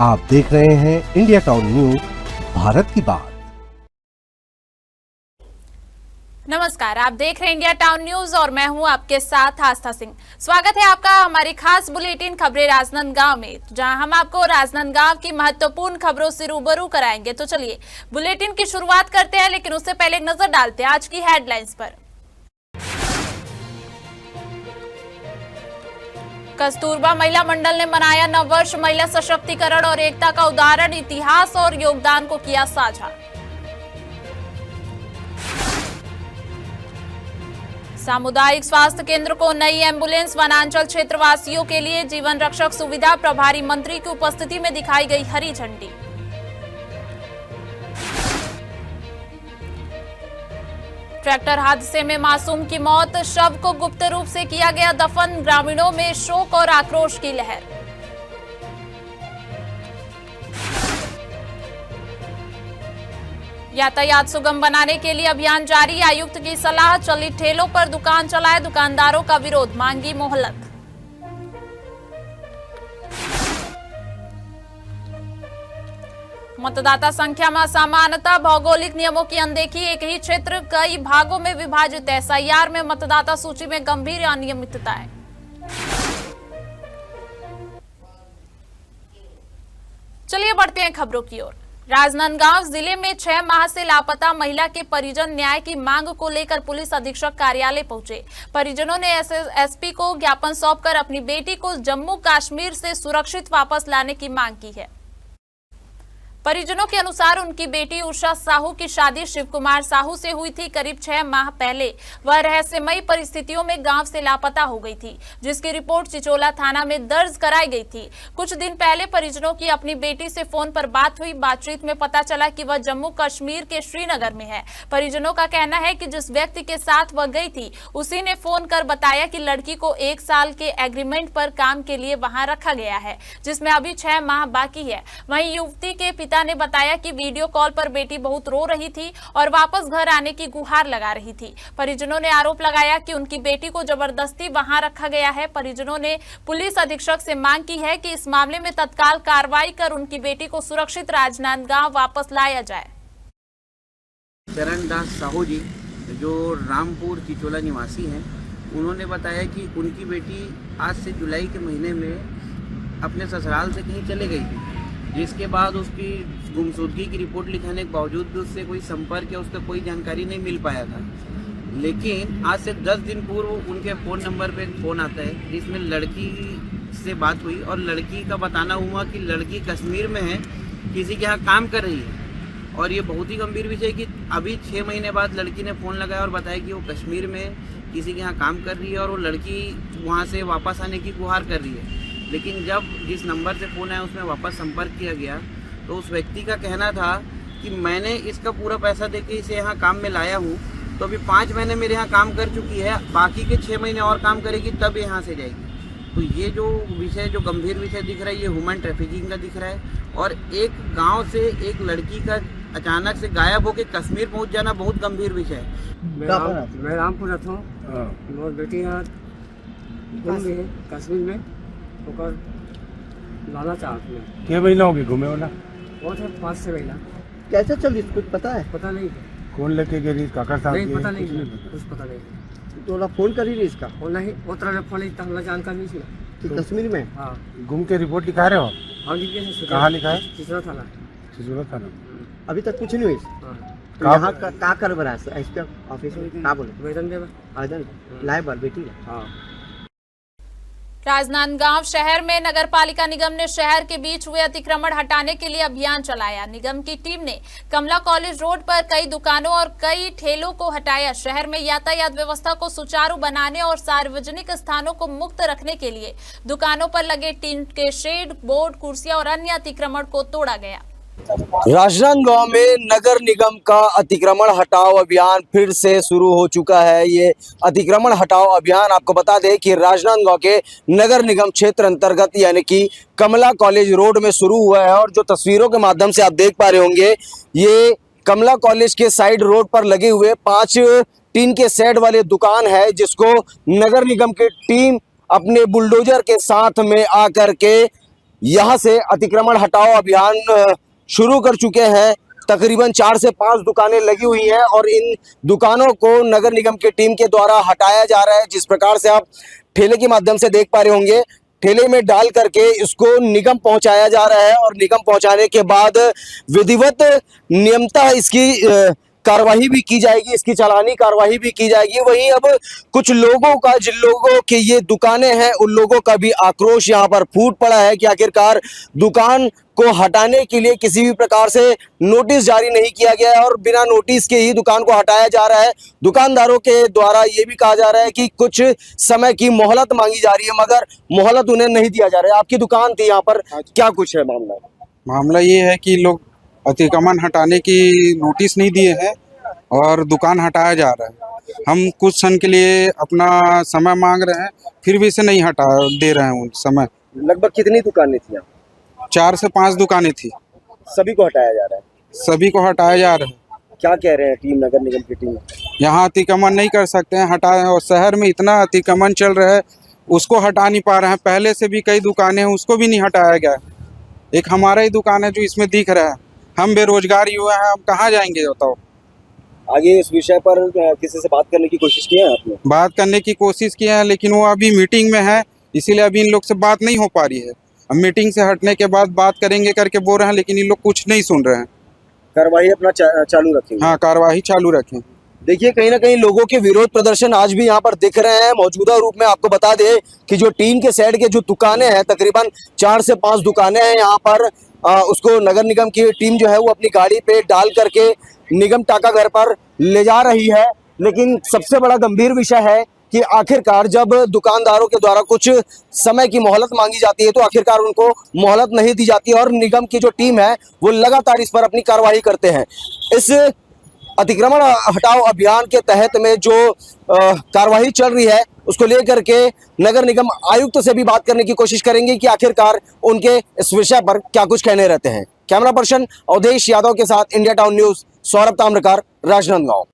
आप देख रहे हैं इंडिया टाउन न्यूज, भारत की बात। नमस्कार, आप देख रहे हैं इंडिया टाउन न्यूज और मैं हूं आपके साथ आस्था सिंह। स्वागत है आपका हमारी खास बुलेटिन खबरें राजनांदगांव में, जहां हम आपको राजनांदगांव की महत्वपूर्ण खबरों से रूबरू कराएंगे। तो चलिए बुलेटिन की शुरुआत करते हैं, लेकिन उससे पहले एक नजर डालते हैं आज की हेडलाइंस पर। कस्तूरबा महिला मंडल ने मनाया नववर्ष। महिला सशक्तिकरण और एकता का उदाहरण, इतिहास और योगदान को किया साझा। सामुदायिक स्वास्थ्य केंद्र को नई एम्बुलेंस, वनांचल क्षेत्र वासियों के लिए जीवन रक्षक सुविधा। प्रभारी मंत्री की उपस्थिति में दिखाई गई हरी झंडी। ट्रैक्टर हादसे में मासूम की मौत, शव को गुप्त रूप से किया गया दफन। ग्रामीणों में शोक और आक्रोश की लहर। यातायात सुगम बनाने के लिए अभियान जारी, आयुक्त की सलाह। चली ठेलों पर दुकान चलाए दुकानदारों का विरोध, मांगी मोहलत। मतदाता संख्या में असमानता, भौगोलिक नियमों की अनदेखी। एक ही क्षेत्र कई भागों में विभाजित। एसआईआर में मतदाता सूची में गंभीर अनियमितताएं। चलिए बढ़ते हैं खबरों की ओर। राजनांदगांव जिले में 6 माह से लापता महिला के परिजन न्याय की मांग को लेकर पुलिस अधीक्षक कार्यालय पहुंचे। परिजनों ने एसपी को ज्ञापन सौंपकर अपनी बेटी को जम्मू कश्मीर से सुरक्षित वापस लाने की मांग की है। परिजनों के अनुसार उनकी बेटी उषा साहू की शादी शिव कुमार साहू से हुई थी। करीब 6 माह पहले वह रहस्यमयी परिस्थितियों में गांव से लापता हो गई थी, जिसकी रिपोर्ट चिचोला थाना में दर्ज कराई गई थी। कुछ दिन पहले परिजनों की अपनी बेटी से फोन पर बात हुई। बातचीत में पता चला कि वह जम्मू कश्मीर के श्रीनगर में है। परिजनों का कहना है कि जिस व्यक्ति के साथ वह गई थी उसी ने फोन कर बताया कि लड़की को 1 साल के एग्रीमेंट पर काम के लिए वहां रखा गया है, जिसमें अभी 6 माह बाकी है। वहीं युवती के पिता ने बताया कि वीडियो कॉल पर बेटी बहुत रो रही थी और वापस घर आने की गुहार लगा रही थी। परिजनों ने आरोप लगाया कि उनकी बेटी को जबरदस्ती वहां रखा गया है। परिजनों ने पुलिस अधीक्षक से मांग की है कि इस मामले में तत्काल कार्रवाई कर उनकी बेटी को सुरक्षित राजनांदगांव वापस लाया जाए। चरण दास साहू जी, जो रामपुर चिचोला निवासी हैं, उन्होंने बताया कि उनकी बेटी आज से जुलाई के महीने में अपने ससुराल से कहीं चले गई थी, जिसके बाद उसकी गुमशुदगी की रिपोर्ट लिखाने के बावजूद उससे कोई संपर्क या उसका कोई जानकारी नहीं मिल पाया था। लेकिन आज से 10 दिन पूर्व उनके फ़ोन नंबर पे एक फ़ोन आता है, जिसमें लड़की से बात हुई और लड़की का बताना हुआ कि लड़की कश्मीर में है, किसी के यहाँ काम कर रही है। और ये बहुत ही गंभीर विषय है कि अभी 6 महीने बाद लड़की ने फ़ोन लगाया और बताया कि वो कश्मीर में किसी के यहाँ काम कर रही है और वो लड़की वहाँ से वापस आने की गुहार कर रही है। लेकिन जब जिस नंबर से फ़ोन आया उसमें वापस संपर्क किया गया तो उस व्यक्ति का कहना था कि मैंने इसका पूरा पैसा देके इसे यहाँ काम में लाया हूँ, तो अभी 5 महीने मेरे यहाँ काम कर चुकी है, बाकी के 6 महीने और काम करेगी तब यहाँ से जाएगी। तो ये जो विषय, जो गंभीर विषय दिख रहा है, ये ह्यूमन ट्रैफिकिंग का दिख रहा है। और एक गाँव से एक लड़की का अचानक से गायब होकर कश्मीर पहुँच जाना बहुत गंभीर विषय है। मैं रामपुर रहता हूँ और बेटी यहाँ कश्मीर में होकर लाना चाहती है। क्या महीना होगी घूमे वाला? बहुत है 5-6 महीना। कैसे चल रही कुछ पता है? पता नहीं। कौन लेके गई? काका साहब? नहीं पता नहीं, कुछ पता नहीं। तो फोन कर ही नहीं इसका? वो नहीं, वो तरह फोन इतना जानकारी नहीं इसमें कि कश्मीर में। हाँ, घूम के रिपोर्ट लिखा रहे हो? हाँ लिखे। कहाँ लिखा है? चिचोला थाना। चिचोला थाना। अभी तक कुछ नहीं हुई? तो यहाँ का कर बना एसपी ऑफिस में क्या बोले? वेतन दे आवेदन लाए बार बेटी। हाँ। राजनांदगांव शहर में नगर पालिका निगम ने शहर के बीच हुए अतिक्रमण हटाने के लिए अभियान चलाया। निगम की टीम ने कमला कॉलेज रोड पर कई दुकानों और कई ठेलों को हटाया। शहर में यातायात व्यवस्था को सुचारू बनाने और सार्वजनिक स्थानों को मुक्त रखने के लिए दुकानों पर लगे टीन के शेड, बोर्ड, कुर्सियां और अन्य अतिक्रमण को तोड़ा गया। राजनांदगांव में नगर निगम का अतिक्रमण हटाओ अभियान फिर से शुरू हो चुका है। ये अतिक्रमण हटाओ अभियान, आपको बता दें कि राजनांदगांव के नगर निगम क्षेत्र अंतर्गत यानी कि कमला कॉलेज रोड में शुरू हुआ है। और जो तस्वीरों के माध्यम से आप देख पा रहे होंगे, ये कमला कॉलेज के साइड रोड पर लगे हुए 5 टीन के शेड वाले दुकान है, जिसको नगर निगम की टीम अपने बुलडोजर के साथ में आकर के यहाँ से अतिक्रमण हटाओ अभियान शुरू कर चुके हैं। तकरीबन 4 से 5 दुकानें लगी हुई हैं और इन दुकानों को नगर निगम की टीम के द्वारा हटाया जा रहा है। जिस प्रकार से आप ठेले के माध्यम से देख पा रहे होंगे, ठेले में डाल करके इसको निगम पहुंचाया जा रहा है और निगम पहुंचाने के बाद विधिवत नियमतः इसकी कार्रवाई भी की जाएगी, इसकी चालानी कार्रवाई भी की जाएगी। वहीं अब कुछ लोगों का, जिन लोगों के ये दुकानें हैं, उन लोगों का भी आक्रोश यहाँ पर फूट पड़ा है कि आखिरकार दुकान को हटाने के लिए किसी भी प्रकार से नोटिस जारी नहीं किया गया है और बिना नोटिस के ही दुकान को हटाया जा रहा है। दुकानदारों के द्वारा ये भी कहा जा रहा है कि कुछ समय की मोहलत मांगी जा रही है, मगर मोहलत उन्हें नहीं दिया जा रहा है। आपकी दुकान थी यहाँ पर, क्या कुछ है मामला? मामला ये है कि लोग अतिक्रमण हटाने की नोटिस नहीं दिए हैं और दुकान हटाया जा रहा है। हम कुछ क्षण के लिए अपना समय मांग रहे हैं, फिर भी इसे नहीं हटा दे रहे हैं उन समय। लगभग कितनी दुकानें थी यहाँ? 4 से 5 दुकानें थी। सभी को हटाया जा रहा है? सभी को हटाया जा रहा है। क्या कह रहे हैं टीम, नगर निगम की टीम? यहाँ अतिक्रमण नहीं कर सकते हैं, हटाए। और शहर में इतना अतिक्रमण चल रहा है, उसको हटा नहीं पा रहे हैं। पहले से भी कई दुकानें हैं, उसको भी नहीं हटाया गया। एक हमारा ही दुकान है जो इसमें दिख रहा है। हम बेरोजगार युवा हैं, हम कहाँ जाएंगे बताओ? आगे इस विषय पर किसी से बात करने की कोशिश की है आपने? बात करने की कोशिश की है, लेकिन वो अभी मीटिंग में है, इसीलिए अभी इन लोग से बात नहीं हो पा रही है। अब मीटिंग से हटने के बाद बात करेंगे करके बोल रहे हैं, लेकिन इन लोग कुछ नहीं सुन रहे हैं। कार्रवाई अपना चालू रखेंगे? हाँ, कार्रवाई चालू रखें। देखिए, कहीं ना कहीं लोगों के विरोध प्रदर्शन आज भी यहाँ पर दिख रहे हैं। मौजूदा रूप में आपको बता दें कि जो टीम के साइड के जो दुकानें हैं, तकरीबन 4 से 5 दुकानें हैं यहाँ पर, उसको नगर निगम की टीम जो है वो अपनी गाड़ी पे डाल करके निगम टाका घर पर ले जा रही है। लेकिन सबसे बड़ा गंभीर विषय है कि आखिरकार जब दुकानदारों के द्वारा कुछ समय की मोहलत मांगी जाती है तो आखिरकार उनको मोहलत नहीं दी जाती और निगम की जो टीम है वो लगातार इस पर अपनी कार्रवाई करते हैं। इस अतिक्रमण हटाओ अभियान के तहत में जो कार्रवाई चल रही है उसको लेकर के नगर निगम आयुक्त से भी बात करने की कोशिश करेंगे कि आखिरकार उनके इस विषय पर क्या कुछ कहने रहते हैं। कैमरा पर्सन अवधेश यादव के साथ India Town News, Saurabh Tamrakar, Rajnandgaon.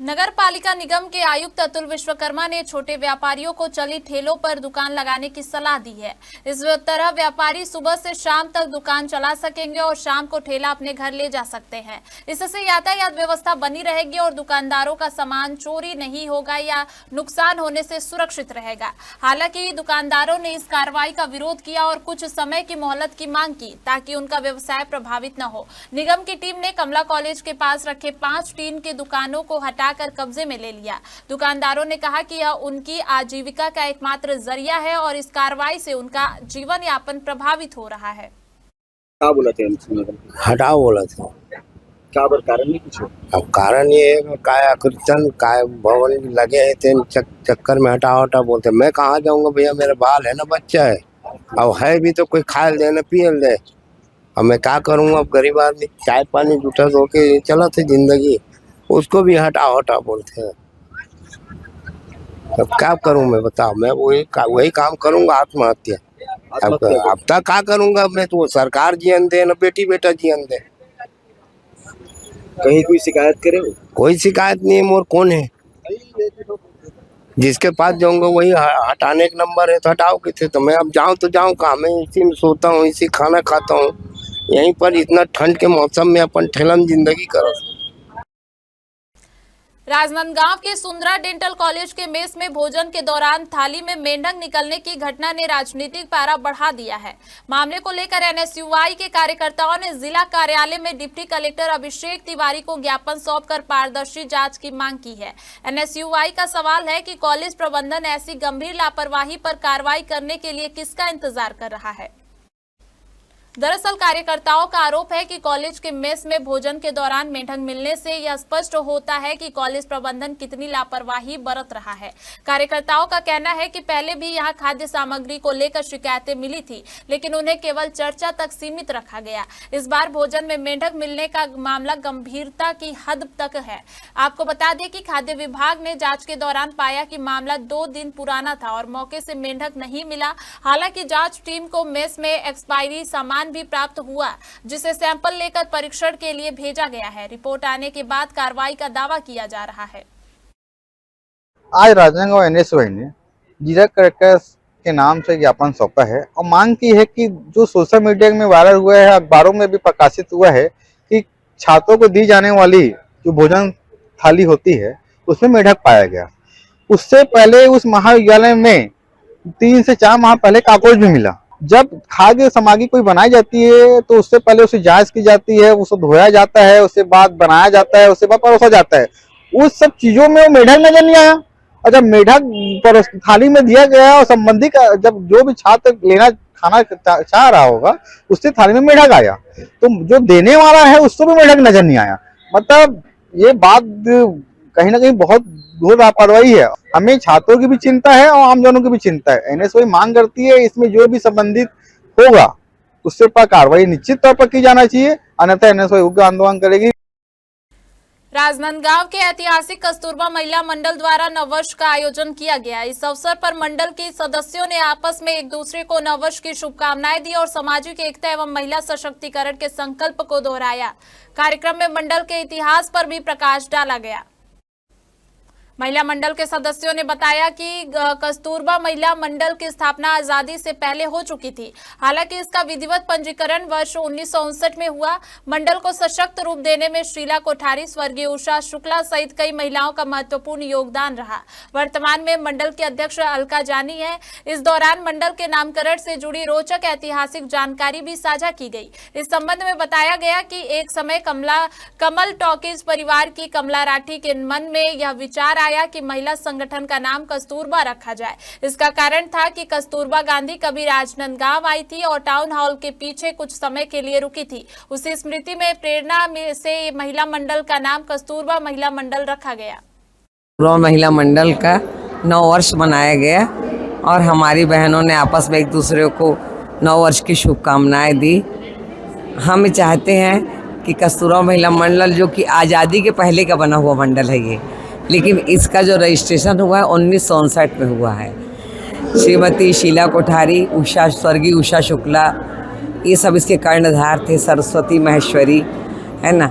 नगर पालिका निगम के आयुक्त अतुल विश्वकर्मा ने छोटे व्यापारियों को चली ठेलों पर दुकान लगाने की सलाह दी है। इस तरह व्यापारी सुबह से शाम तक दुकान चला सकेंगे और शाम को ठेला अपने घर ले जा सकते हैं। इससे यातायात व्यवस्था बनी रहेगी और दुकानदारों का सामान चोरी नहीं होगा या नुकसान होने से सुरक्षित रहेगा। हालांकि दुकानदारों ने इस कार्रवाई का विरोध किया और कुछ समय की मोहलत की मांग की ताकि उनका व्यवसाय प्रभावित न हो। निगम की टीम ने कमला कॉलेज के पास रखे 5 टीन की दुकानों को हटा कर कब्जे में ले लिया। दुकानदारों ने कहा कि यह उनकी आजीविका का एकमात्र जरिया है और इस कार्रवाई से उनका जीवन यापन प्रभावित हो रहा है। क्या बोला थे? हटाओ बोला था। क्या कारण नहीं पूछो? अब कारण ये है काय कीर्तन काय भवन लगे हैं, चक्कर में हटाओ हटाओ बोलते। मैं कहाँ जाऊंगा भैया, मेरा बाल है ना, बच्चा है, अब है भी तो कोई खाए दे ना पिए दे। अब मैं क्या करूँगा? अब गरीब आदमी चाय पानी जूठा धो के चला था जिंदगी, उसको भी हटाओ हटाओ बोलते हैं। अब क्या करूं मैं, बताओ? मैं वही काम करूंगा, आत्महत्या। अब तक क्या करूंगा मैं? तो सरकार जीवन दे ना बेटी बेटा जीवन दे। कहीं कोई शिकायत करे? कोई शिकायत नहीं है। मोर कौन है जिसके पास जाऊंगा वही हटाने का नंबर है, तो हटाओ कितने। तो मैं अब जाऊं तो जाऊं कहाँ? मैं इसी में सोता हूँ, इसी खाना खाता हूँ यहीं पर। इतना ठंड के मौसम में अपन ठेला में जिंदगी करो। राजनांदगांव के सुंदरा डेंटल कॉलेज के मेस में भोजन के दौरान थाली में मेंढक निकलने की घटना ने राजनीतिक पारा बढ़ा दिया है। मामले को लेकर एनएसयूआई के कार्यकर्ताओं ने जिला कार्यालय में डिप्टी कलेक्टर अभिषेक तिवारी को ज्ञापन सौंपकर पारदर्शी जांच की मांग की है। एनएसयूआई का सवाल है कि कॉलेज प्रबंधन ऐसी गंभीर लापरवाही पर कार्रवाई करने के लिए किसका इंतजार कर रहा है। दरअसल कार्यकर्ताओं का आरोप है कि कॉलेज के मेस में भोजन के दौरान मेंढक मिलने से यह स्पष्ट होता है कि कॉलेज प्रबंधन कितनी लापरवाही बरत रहा है। कार्यकर्ताओं का कहना है कि पहले भी यहां खाद्य सामग्री को लेकर शिकायतें मिली थी, लेकिन उन्हें केवल चर्चा तक सीमित रखा गया। इस बार भोजन में मेंढक मिलने का मामला गंभीरता की हद तक है। आपको बता दें कि खाद्य विभाग ने जांच के दौरान पाया कि मामला 2 दिन पुराना था और मौके से मेंढक नहीं मिला। हालांकि जांच टीम को मेस में एक्सपायरी सामान भी प्राप्त हुआ, जिसे सैंपल लेकर परीक्षण के लिए भेजा गया है। रिपोर्ट आने के बाद कार्रवाई का दावा किया जा रहा है। आज राजनांदगांव एनएसयूआई ने जिला कलेक्टर के नाम से ज्ञापन सौंपा है और मांग की है कि जो सोशल मीडिया में वायरल हुआ है, अखबारों में भी प्रकाशित हुआ है कि छात्रों को दी जाने वाली जो भोजन थाली होती है उसमें मेढक पाया गया। उससे पहले उस महाविद्यालय में 3 से 4 माह पहले कॉकरोच भी मिला। जब खाद्य सामग्री कोई बनाई जाती है तो उससे पहले उसे जांच की जाती है, उसे धोया जाता है, उसके बाद बनाया जाता है, उसके बाद परोसा जाता है। उस सब चीजों में वो मेढक नजर नहीं आया और जब मेढक थाली में दिया गया और संबंधी का जब जो भी छात्र लेना खाना चाह रहा होगा उससे थाली में मेढक आया, तो जो देने वाला है उसको भी मेढक नजर नहीं आया। मतलब ये बात कहीं ना कहीं बहुत घोर लापरवाही है। हमें छात्रों की भी चिंता है और आमजनों की भी चिंता है। एनएसओ मांग करती है इसमें जो भी संबंधित होगा उससे पर कार्रवाई निश्चित तौर पर की जाना चाहिए, अन्यथा एनएसओ उग्र आंदोलन करेगी। राजनांदगांव के ऐतिहासिक कस्तूरबा महिला मंडल द्वारा नववर्ष का आयोजन किया गया। इस अवसर पर मंडल के सदस्यों ने आपस में एक दूसरे को नववर्ष की शुभकामनाएं दी और सामाजिक एकता एवं महिला सशक्तिकरण के संकल्प को दोहराया। कार्यक्रम में मंडल के इतिहास पर भी प्रकाश डाला गया। महिला मंडल के सदस्यों ने बताया कि कस्तूरबा महिला मंडल की स्थापना आजादी से पहले हो चुकी थी। हालांकि इसका विधिवत पंजीकरण वर्ष 1959 में हुआ। मंडल को सशक्त रूप देने में शीला कोठारी, स्वर्गीय उषा शुक्ला सहित कई महिलाओं का महत्वपूर्ण योगदान रहा। वर्तमान में मंडल के अध्यक्ष अलका जानी है। इस दौरान मंडल के नामकरण से जुड़ी रोचक ऐतिहासिक जानकारी भी साझा की गई। इस संबंध में बताया गया कि एक समय कमल टॉकीज परिवार की कमला राठी के मन में यह विचार कि महिला संगठन का नाम कस्तूरबा रखा जाए। इसका कारण था कि कस्तूरबा गांधी कभी राजनांदगांव आई थी और टाउन हॉल के पीछे कुछ समय के लिए रुकी थी। उसी स्मृति में प्रेरणा से महिला मंडल का नाम कस्तूरबा महिला मंडल रखा गया। कस्तूरबा महिला मंडल का 9 वर्ष मनाया गया और हमारी बहनों ने आपस में एक दूसरे को 9 वर्ष की शुभकामनाएं दी। हम चाहते हैं कि कस्तूरबा महिला मंडल जो कि आज़ादी के पहले का बना हुआ मंडल है ये, लेकिन इसका जो रजिस्ट्रेशन हुआ है 1959 में हुआ है। श्रीमती शीला कोठारी, स्वर्गीय उषा शुक्ला, ये सब इसके कर्णधार थे, सरस्वती महेश्वरी है ना,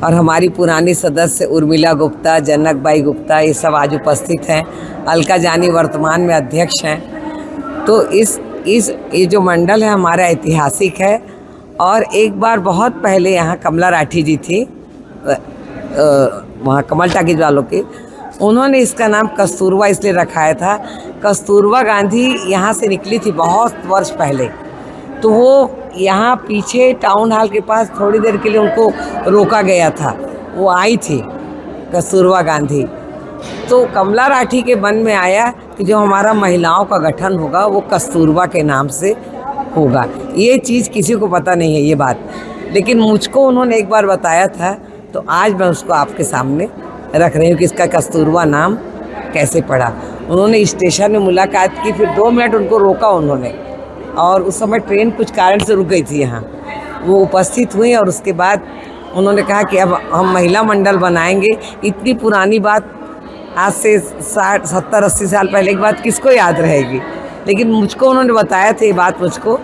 और हमारी पुरानी सदस्य उर्मिला गुप्ता, जनकबाई गुप्ता, ये सब आज उपस्थित हैं। अलका जानी वर्तमान में अध्यक्ष हैं। तो ये जो मंडल है हमारा ऐतिहासिक है। और एक बार बहुत पहले यहाँ कमला राठी जी थी, वहाँ कमल टाकीज वालों के, उन्होंने इसका नाम कस्तूरबा इसलिए रखाया था, कस्तूरबा गांधी यहाँ से निकली थी बहुत वर्ष पहले, तो वो यहाँ पीछे टाउन हॉल के पास थोड़ी देर के लिए उनको रोका गया था। वो आई थी कस्तूरबा गांधी, तो कमला राठी के मन में आया कि जो हमारा महिलाओं का गठन होगा वो कस्तूरबा के नाम से होगा। ये चीज़ किसी को पता नहीं है ये बात, लेकिन मुझको उन्होंने एक बार बताया था, तो आज मैं उसको आपके सामने रख रही हूँ कि इसका कस्तूरबा नाम कैसे पड़ा। उन्होंने स्टेशन में मुलाकात की, फिर 2 मिनट उनको रोका उन्होंने, और उस समय ट्रेन कुछ कारण से रुक गई थी यहाँ। वो उपस्थित हुई और उसके बाद उन्होंने कहा कि अब हम महिला मंडल बनाएंगे। इतनी पुरानी बात, आज से 60, 70, 80 साल पहले की बात किसको याद रहेगी, लेकिन मुझको उन्होंने बताया था, ये बात मुझको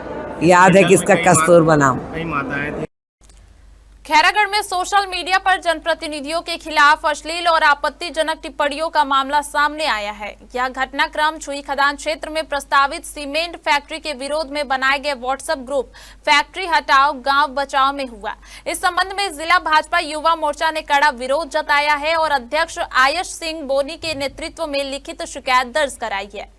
याद है कि इसका कस्तूरबा नाम। खैरागढ़ में सोशल मीडिया पर जनप्रतिनिधियों के खिलाफ अश्लील और आपत्तिजनक टिप्पणियों का मामला सामने आया है। यह घटनाक्रम छुई खदान क्षेत्र में प्रस्तावित सीमेंट फैक्ट्री के विरोध में बनाए गए व्हाट्सएप ग्रुप फैक्ट्री हटाओ गांव बचाओ में हुआ। इस संबंध में जिला भाजपा युवा मोर्चा ने कड़ा विरोध जताया है और अध्यक्ष आयश सिंह बोनी के नेतृत्व में लिखित शिकायत दर्ज कराई है।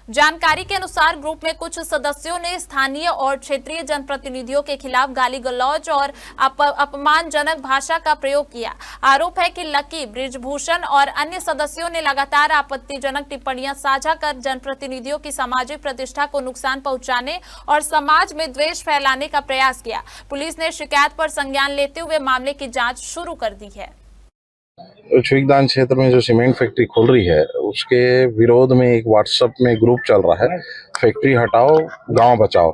जानकारी के अनुसार ग्रुप में कुछ सदस्यों ने स्थानीय और क्षेत्रीय जनप्रतिनिधियों के खिलाफ गाली गलौज और अपमानजनक भाषा का प्रयोग किया। आरोप है कि लकी, बृजभूषण और अन्य सदस्यों ने लगातार आपत्तिजनक टिप्पणियां साझा कर जनप्रतिनिधियों की सामाजिक प्रतिष्ठा को नुकसान पहुंचाने और समाज में द्वेष फैलाने का प्रयास किया। पुलिस ने शिकायत पर संज्ञान लेते हुए मामले की जाँच शुरू कर दी है। छुईखदान क्षेत्र में जो सीमेंट फैक्ट्री खोल रही है उसके विरोध में एक व्हाट्सएप में ग्रुप चल रहा है, फैक्ट्री हटाओ गांव बचाओ।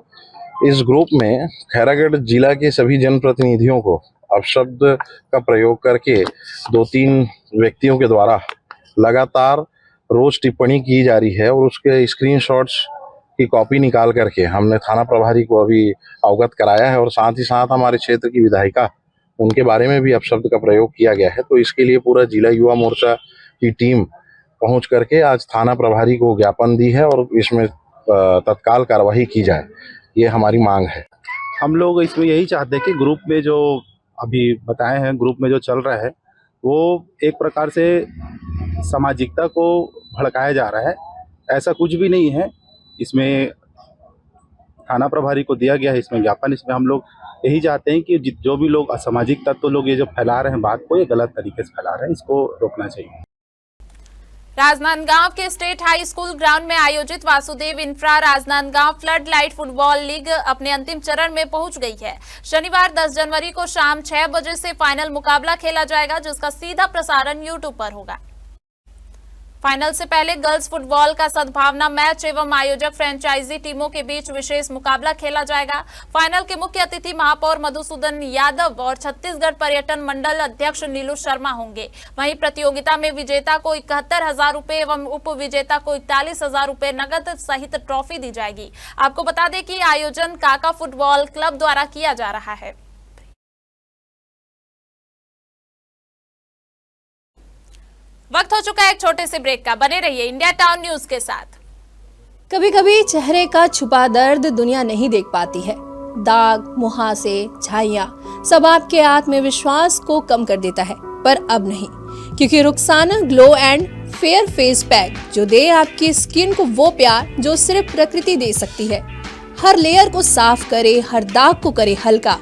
इस ग्रुप में खैरागढ़ जिला के सभी जनप्रतिनिधियों को अपशब्द का प्रयोग करके 2-3 व्यक्तियों के द्वारा लगातार रोज टिप्पणी की जा रही है और उसके स्क्रीनशॉट्स की कॉपी निकाल करके हमने थाना प्रभारी को अभी अवगत कराया है और साथ ही साथ हमारे क्षेत्र की विधायिका, उनके बारे में भी अपशब्द का प्रयोग किया गया है। तो इसके लिए पूरा जिला युवा मोर्चा की टीम पहुंच करके आज थाना प्रभारी को ज्ञापन दी है और इसमें तत्काल कार्रवाई की जाए, ये हमारी मांग है। हम लोग इसमें यही चाहते हैं कि ग्रुप में जो अभी बताए हैं, ग्रुप में जो चल रहा है वो एक प्रकार से सामाजिकता को भड़काया जा रहा है। ऐसा कुछ भी नहीं है। इसमें थाना प्रभारी को दिया गया है इसमें ज्ञापन। इसमें हम लोग यही चाहते हैं कि जो भी लोग असामाजिक तत्व लोग ये जो फैला रहे हैं बात को, ये गलत तरीके से फैला रहे हैं, इसको रोकना चाहिए। राजनांदगांव के स्टेट हाई स्कूल ग्राउंड में आयोजित Vasudev infra Rajnandgaon flood light football league अपने अंतिम चरण में पहुंच गई है। शनिवार 10 जनवरी को शाम 6 बजे से फाइनल मुकाबला खेला जाएगा, जिसका सीधा प्रसारण यूट्यूब पर होगा। फाइनल से पहले गर्ल्स फुटबॉल का सद्भावना मैच एवं आयोजक फ्रेंचाइजी टीमों के बीच विशेष मुकाबला खेला जाएगा। फाइनल के मुख्य अतिथि महापौर मधुसूदन यादव और छत्तीसगढ़ पर्यटन मंडल अध्यक्ष नीलू शर्मा होंगे। वहीं प्रतियोगिता में विजेता को 71,000 रुपए एवं उप विजेता को 41,000 रुपए नगद सहित ट्रॉफी दी जाएगी। आपको बता दें कि आयोजन काका फुटबॉल क्लब द्वारा किया जा रहा है। वक्त हो चुका है एक छोटे से ब्रेक का। बने रहिए इंडिया टाउन न्यूज के साथ। कभी कभी चेहरे का छुपा दर्द दुनिया नहीं देख पाती है। दाग, मुहासे, झाइयां सब आपके आत्मविश्वास को कम कर देता है, पर अब नहीं, क्योंकि Rukhsana glow and fair face pack जो दे आपकी स्किन को वो प्यार जो सिर्फ प्रकृति दे सकती है। हर लेयर को साफ करे, हर दाग को करे हल्का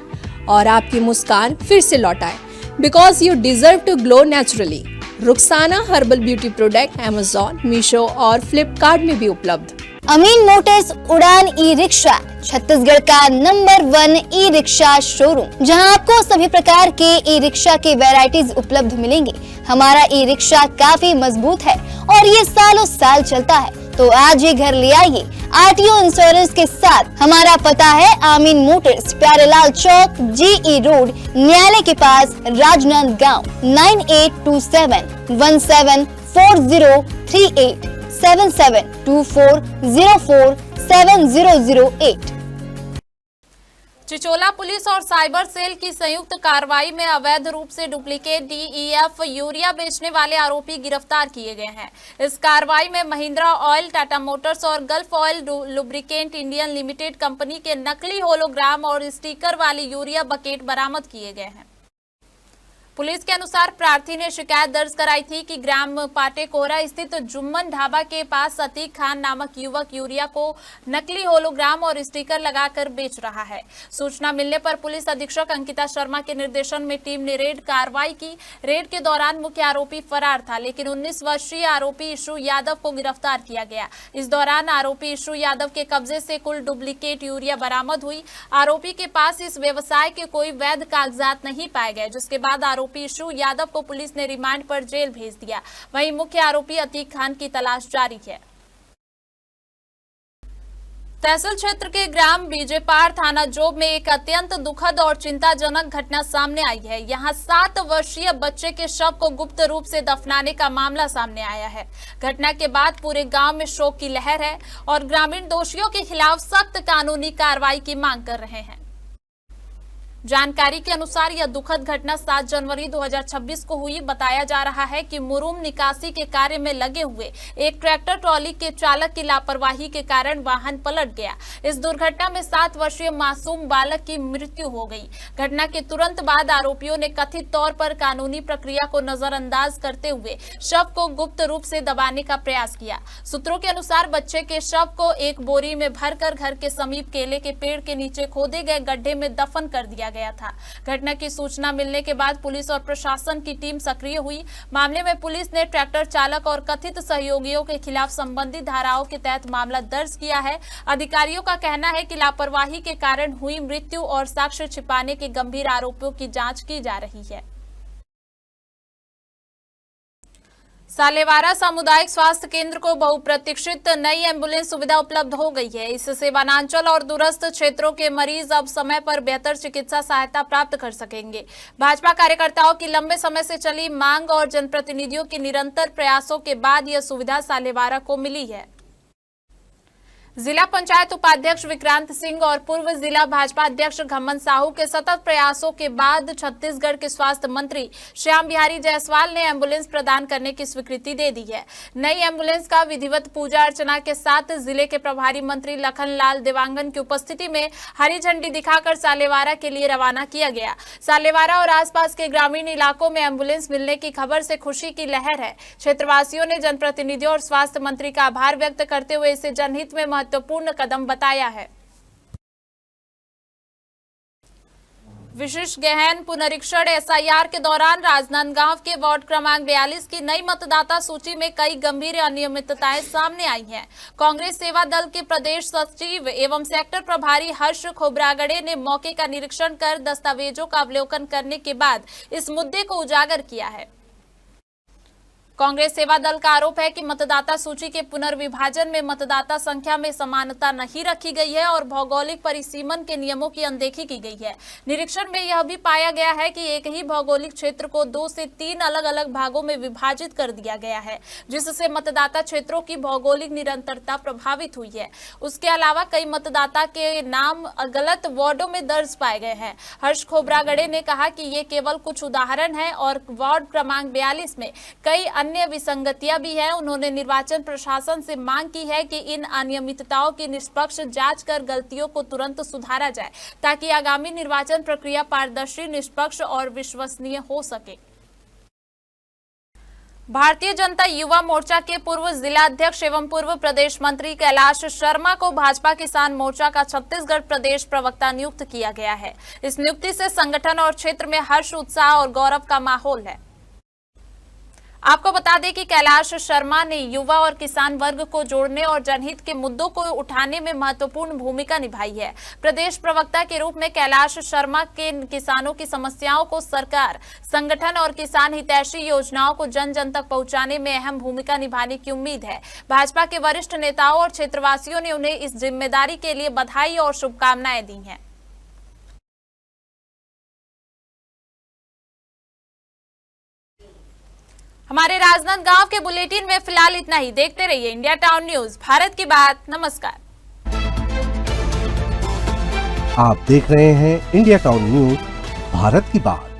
और आपकी मुस्कान फिर से लौटाए। Because you deserve to glow naturally. Rukhsana herbal beauty product Amazon, Meesho और फ्लिपकार्ट में भी उपलब्ध। अमीन मोटर्स उड़ान ई रिक्शा छत्तीसगढ़ का नंबर 1 ई रिक्शा शोरूम, जहां आपको सभी प्रकार के ई रिक्शा के वैरायटीज उपलब्ध मिलेंगे। हमारा ई रिक्शा काफी मजबूत है और ये सालों साल चलता है, तो आज ही घर ले आइए आरटीओ इंश्योरेंस के साथ। हमारा पता है आमीन मोटर्स, प्यारेलाल चौक, जीई रोड, न्यायालय के पास, राजनांदगांव। 9827174038 7724047008। चिचोला पुलिस और साइबर सेल की संयुक्त कार्रवाई में अवैध रूप से डुप्लीकेट डीईएफ यूरिया बेचने वाले आरोपी गिरफ्तार किए गए हैं। इस कार्रवाई में महिंद्रा ऑयल, टाटा मोटर्स और gulf oil lubricant Indian limited company के नकली होलोग्राम और स्टिकर वाले यूरिया बकेट बरामद किए गए हैं। पुलिस के अनुसार प्रार्थी ने शिकायत दर्ज कराई थी कि ग्राम पाटे कोहरा स्थित जुम्मन ढाबा के पास अतीक खान नामक युवक यूरिया को नकली होलोग्राम और स्टिकर लगाकर बेच रहा है। सूचना मिलने पर पुलिस अधीक्षक अंकिता शर्मा के निर्देशन में टीम ने रेड कार्रवाई की। रेड के दौरान मुख्य आरोपी फरार था, लेकिन 19 वर्षीय आरोपी ईशु यादव को गिरफ्तार किया गया। इस दौरान आरोपी ईशु यादव के कब्जे से कुल डुप्लीकेट यूरिया बरामद हुई। आरोपी के पास इस व्यवसाय के कोई वैध कागजात नहीं पाए गए, जिसके बाद आरोपी ईशु यादव को पुलिस ने रिमांड पर जेल भेज दिया। वहीं मुख्य आरोपी अतीक खान की तलाश जारी है। तहसील क्षेत्र के ग्राम बीजेपार थाना जोब में एक अत्यंत दुखद और चिंताजनक घटना सामने आई है। यहां 7 वर्षीय बच्चे के शव को गुप्त रूप से दफनाने का मामला सामने आया है। घटना के बाद पूरे गांव में शोक की लहर है और ग्रामीण दोषियों के खिलाफ सख्त कानूनी कार्रवाई की मांग कर रहे हैं। जानकारी के अनुसार यह दुखद घटना 7 जनवरी 2026 को हुई। बताया जा रहा है कि मुरुम निकासी के कार्य में लगे हुए एक ट्रैक्टर ट्रॉली के चालक की लापरवाही के कारण वाहन पलट गया। इस दुर्घटना में 7 वर्षीय मासूम बालक की मृत्यु हो गई। घटना के तुरंत बाद आरोपियों ने कथित तौर पर कानूनी प्रक्रिया को नजरअंदाज करते हुए शव को गुप्त रूप से दबाने का प्रयास किया। सूत्रों के अनुसार बच्चे के शव को एक बोरी में भरकर घर के समीप केले के पेड़ के नीचे खोदे गए गड्ढे में दफन कर दिया गया था। घटना की सूचना मिलने के बाद पुलिस और प्रशासन की टीम सक्रिय हुई। मामले में पुलिस ने ट्रैक्टर चालक और कथित सहयोगियों के खिलाफ संबंधित धाराओं के तहत मामला दर्ज किया है। अधिकारियों का कहना है कि लापरवाही के कारण हुई मृत्यु और साक्ष्य छिपाने के गंभीर आरोपों की जांच की जा रही है। सालेवारा सामुदायिक स्वास्थ्य केंद्र को बहुप्रतीक्षित नई एम्बुलेंस सुविधा उपलब्ध हो गई है। इससे वनांचल और दूरस्थ क्षेत्रों के मरीज अब समय पर बेहतर चिकित्सा सहायता प्राप्त कर सकेंगे। भाजपा कार्यकर्ताओं की लंबे समय से चली मांग और जनप्रतिनिधियों के निरंतर प्रयासों के बाद यह सुविधा सालेवारा को मिली है। जिला पंचायत उपाध्यक्ष विक्रांत सिंह और पूर्व जिला भाजपा अध्यक्ष घमन साहू के सतत प्रयासों के बाद छत्तीसगढ़ के स्वास्थ्य मंत्री श्याम बिहारी जायसवाल ने एम्बुलेंस प्रदान करने की स्वीकृति दे दी है। नई एम्बुलेंस का विधिवत पूजा अर्चना के साथ जिले के प्रभारी मंत्री लखनलाल देवांगन की उपस्थिति में हरी झंडी दिखाकर सालेवारा के लिए रवाना किया गया। सालेवारा और आसपास के ग्रामीण इलाकों में एम्बुलेंस मिलने की खबर से खुशी की लहर है। क्षेत्रवासियों ने जनप्रतिनिधियों और स्वास्थ्य मंत्री का आभार व्यक्त करते हुए इसे जनहित में महत्वपूर्ण कदम बताया है। विशेष गहन पुनरीक्षण एसआईआर के दौरान राजनांदगांव के वार्ड क्रमांक 42 की नई मतदाता सूची में कई गंभीर अनियमितताएं सामने आई हैं। कांग्रेस सेवा दल के प्रदेश सचिव एवं सेक्टर प्रभारी हर्ष खोब्रागड़े ने मौके का निरीक्षण कर दस्तावेजों का अवलोकन करने के बाद इस मुद्दे को उजागर किया है। कांग्रेस सेवा दल का आरोप है कि मतदाता सूची के पुनर्विभाजन में मतदाता संख्या में समानता नहीं रखी गई है और भौगोलिक परिसीमन के नियमों की अनदेखी की गई है। निरीक्षण में यह भी पाया गया है कि एक ही भौगोलिक क्षेत्र को 2 से 3 अलग अलग भागों में विभाजित कर दिया गया है, जिससे मतदाता क्षेत्रों की भौगोलिक निरंतरता प्रभावित हुई है। उसके अलावा कई मतदाता के नाम गलत वार्डों में दर्ज पाए गए हैं। हर्ष खोब्रागड़े ने कहा कि ये केवल कुछ उदाहरण है और वार्ड क्रमांक 42 में कई अन्य विसंगतियां भी हैं। उन्होंने निर्वाचन प्रशासन से मांग की है कि इन अनियमितताओं की निष्पक्ष जांच कर गलतियों को तुरंत सुधारा जाए ताकि आगामी निर्वाचन प्रक्रिया पारदर्शी, निष्पक्ष और विश्वसनीय हो सके। भारतीय जनता युवा मोर्चा के पूर्व जिला अध्यक्ष एवं पूर्व प्रदेश मंत्री कैलाश शर्मा को भाजपा किसान मोर्चा का छत्तीसगढ़ प्रदेश प्रवक्ता नियुक्त किया गया है। इस नियुक्ति से संगठन और क्षेत्र में हर्ष, उत्साह और गौरव का माहौल है। आपको बता दें कि कैलाश शर्मा ने युवा और किसान वर्ग को जोड़ने और जनहित के मुद्दों को उठाने में महत्वपूर्ण भूमिका निभाई है। प्रदेश प्रवक्ता के रूप में कैलाश शर्मा के किसानों की समस्याओं को सरकार, संगठन और किसान हितैषी योजनाओं को जन जन तक पहुंचाने में अहम भूमिका निभाने की उम्मीद है। भाजपा के वरिष्ठ नेताओं और क्षेत्रवासियों ने उन्हें इस जिम्मेदारी के लिए बधाई और शुभकामनाएं दी हैं। हमारे राजनांदगांव के बुलेटिन में फिलहाल इतना ही। देखते रहिए इंडिया टाउन न्यूज, भारत की बात। नमस्कार। आप देख रहे हैं इंडिया टाउन न्यूज, भारत की बात।